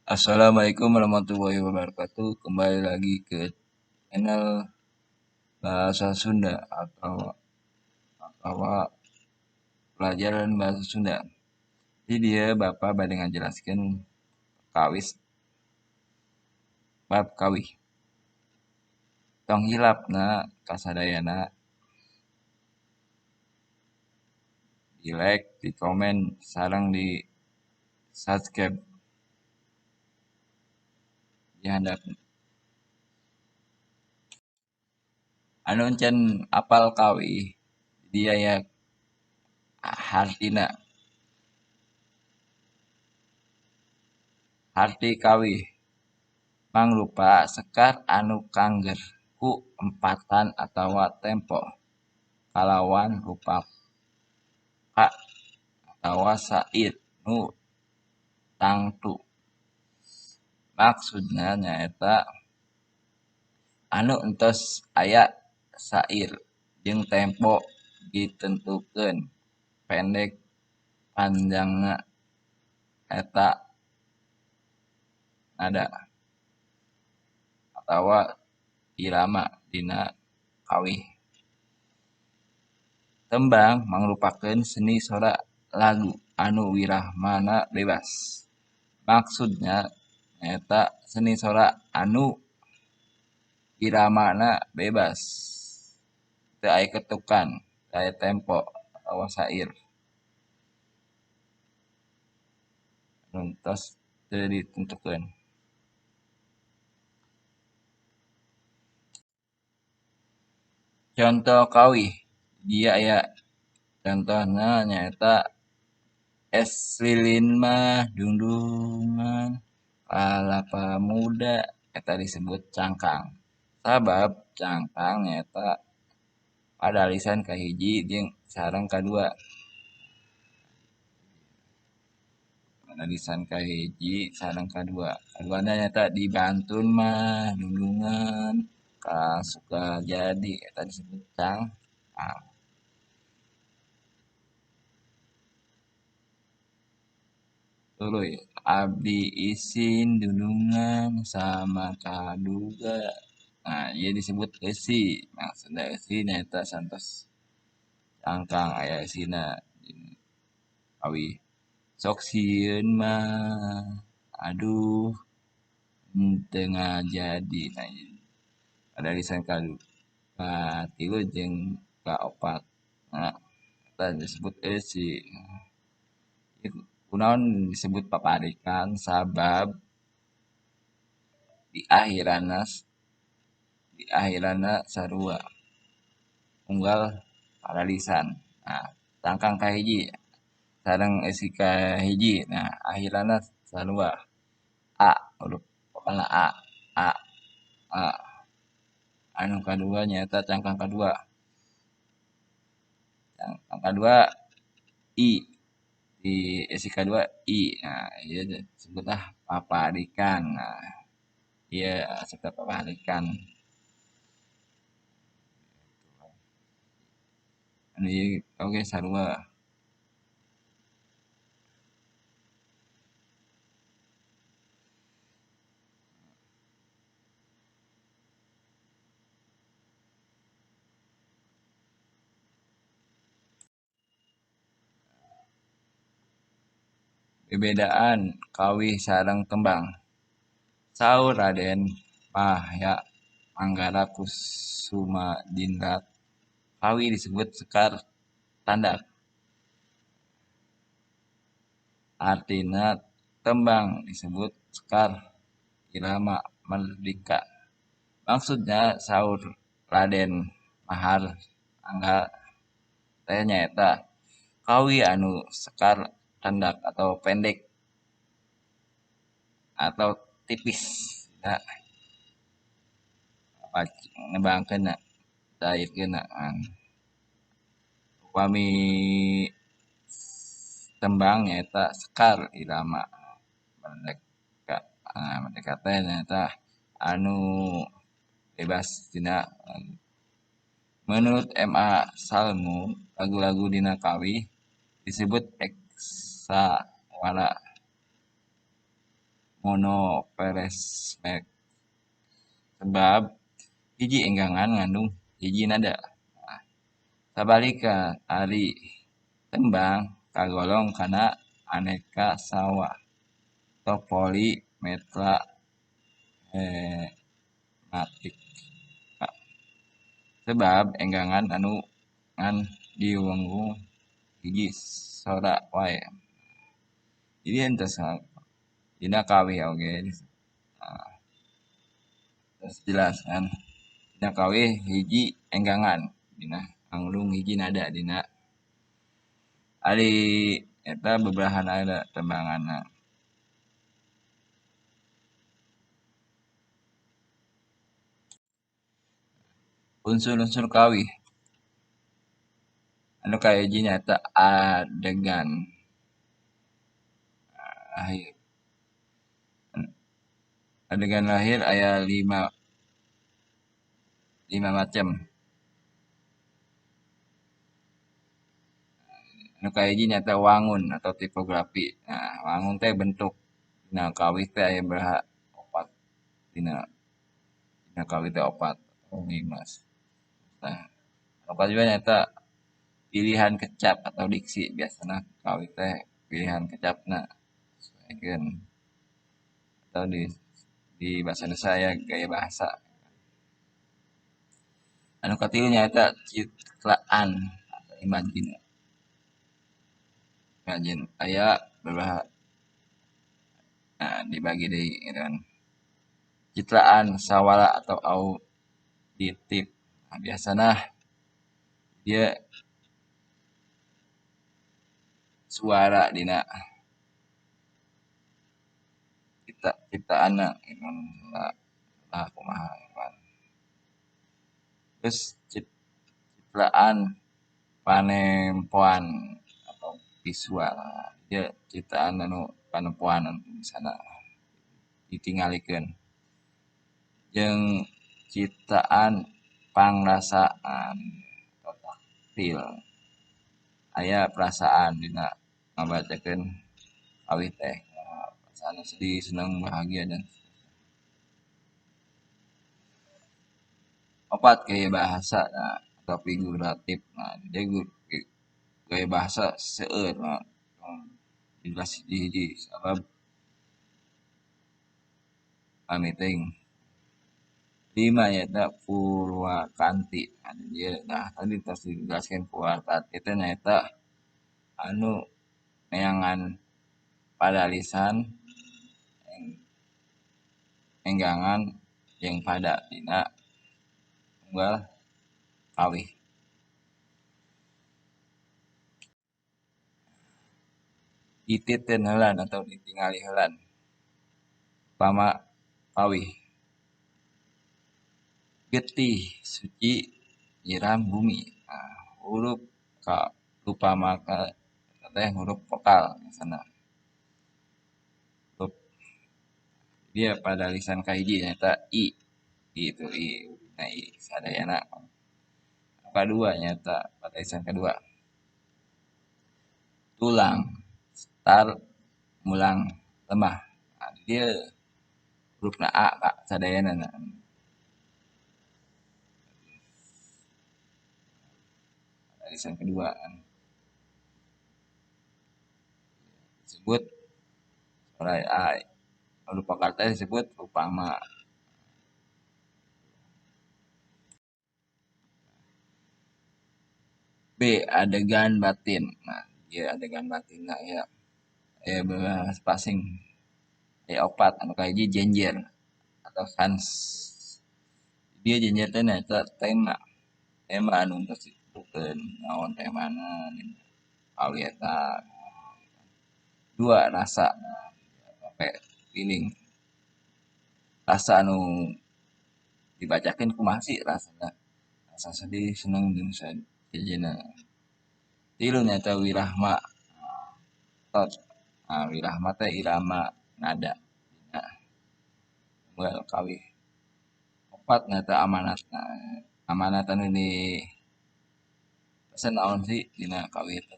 Assalamualaikum warahmatullahi wabarakatuh. Kembali lagi ke channel Bahasa Sunda atau pelajaran Bahasa Sunda. Jadi dia Bapak bade ngajelaskeun kawis bab kawih. Tong hilapna kasadayana di like, di komen, sareng di subscribe di handap. Anu encen apal kawih dia ya hartina harti kawih mangrupa sekar anu kangger ku empatan atawa tempo kalawan rupa ka atawa sair nu tangtu. Maksudna nyaeta anu entos aya sair jeung tempo ditentukeun pendek panjangna eta nada atawa irama dina kawih. Tembang mangrupakeun seni sora lagu anu wirahmana bebas. Maksudnya nyaeta seni sora anu iramana bebas. Teu aya ketukan, teu aya tempo atawa sair. Tos teu ditentukeun. Contoh kawih dia aya contohna nyaeta es lilin mah dungdungan kalapa muda eta disebut cangkang. Sabab cangkang nyaeta padalisan kahiji jeung sareng kadua. Padalisan kahiji sareng kadua. Kaduana nyaeta di Bantun mah dungdungan ka Sukajadi eta disebut cangkang. Tuluy abdi isin dundungan sama kaduga. Nah, ieu disebut eusi. Maksudna eusi nyaeta santos cangkang aya eusina kawih. Sok sieun mah aduh henteu ngajadi. Nah, padalisan katilu jeung kaopat. Nah, eta disebut eusi. Kunaon disebut paparikan sabab di akhirana sarua unggal paralisan. Nah, cangkang kahiji sareng eusi kahiji. Nah, akhirana sarua a huruf pokona a. Anu kadua nyaeta cangkang kadua. Cangkang kadua i di eusi kadua i. Nah, ieu disebutlah paparikan. Nah, ieu asupna paparikan. Anu ieu oge sarua. Perbedaan kawih sareng tembang. Saur Raden Mahya Manggala Kusumandinrat kawih disebut sekar tandak. Artina tembang disebut sekar irama merdeka. Maksudnya saur Raden Mahar Angga teh nyaeta kawih anu sekar tandak atau pendek atau tipis. Nah, ngebangkeunna cairkeunna. Upami tembang nyaeta sekar irama merdeka. Nah, merdeka teh nyaeta anu bebas tina. Menurut M.A. Salmu, lagu-lagu dina kawih disebut eksawara. monoperesmek sebab hiji enggangan ngandung hiji nada. Sabalika ari tembang kagolong kana aneka sawa atau polimetramatik. Sebab enggangan anu ngan diwenggung hiji sora wae. Jadi ente dina kawih oge. Terus jelas kan. Dina kawih hiji enggangan dina anggung hiji nada dina ari eta beberahan ada tembanganna. Unsur-unsur kawih anu kahiji nyaeta adegan lahir. Adegan lahir aya lima macam. Anu kahiji nyaeta wangun atau tipografi. Nah, wangun teh bentuk dina kawih teh aya beraha opat dina kawih teh opat atau 5. Nah, anu kadua nyaeta pilihan kecap atau diksi biasana kawih teh pilihan kecapna sesuaikeun atau di bahasa Indonesia ya gaya bahasa. Anu katilu nyaeta citraan atau imagine aya beberapa dibagi deui gitu kan. Citraan sawala atau auditif. Nah, biasana dia suara dina ciptaanna gitu lah kumaha kan. Terus citraan panempoan atau visual. Dia ciptaan anu panempoan misalna ditinggalikeun. Jeung ciptaan pangrasaan atau taktil. Aya perasaan dina ngabacakeun kawih teh. Perasaan sedih, senang, bahagia dan opat gaya bahasa atau figuratif. Nah, dia gaya bahasa seueur jelas hiji sabab pamiting. 5 nyaeta purwakanti. Nah, tadi tos dijelaskeun purwakanti teh nyaeta anu neangan pada lisan enggangan jeung pada dina unggal kawih. Dititieun heulan atau ditingali heulan upama kawih. Getih suci nyiram bumi. Nah, huruf upama teh huruf vokal misalna. Huruf dia pada lisan kahiji nyaeta i gitu i. Nah, i sadayana. Kadua nyata pada lisan kedua. Tulang, star, mulang, lemah. Nah, dia hurufna a kak sadayana. Lisan kedua kan. Disebut sorai ai. Huruf vokal teh disebut upama. B. Adegan batin. Nah, dia adegan batin nah ya. Spacing. Opat anu kahiji jenjer atau sans. Dia jenjer teh nyaeta tema. Tema anu tos disebutkeun naon temana kawih eta. 2. Rasa. Feeling. Rasa anu dibacakeun kumaha sih rasana? Rasa sedih, seneng jeung sajena. 3 nyaeta wirahma. Nah, wirahma teh irama nada. Nah, unggal kawih. 4 nyaeta amanat. Nah, amanat anu di pesen naon sih dina kawih teh.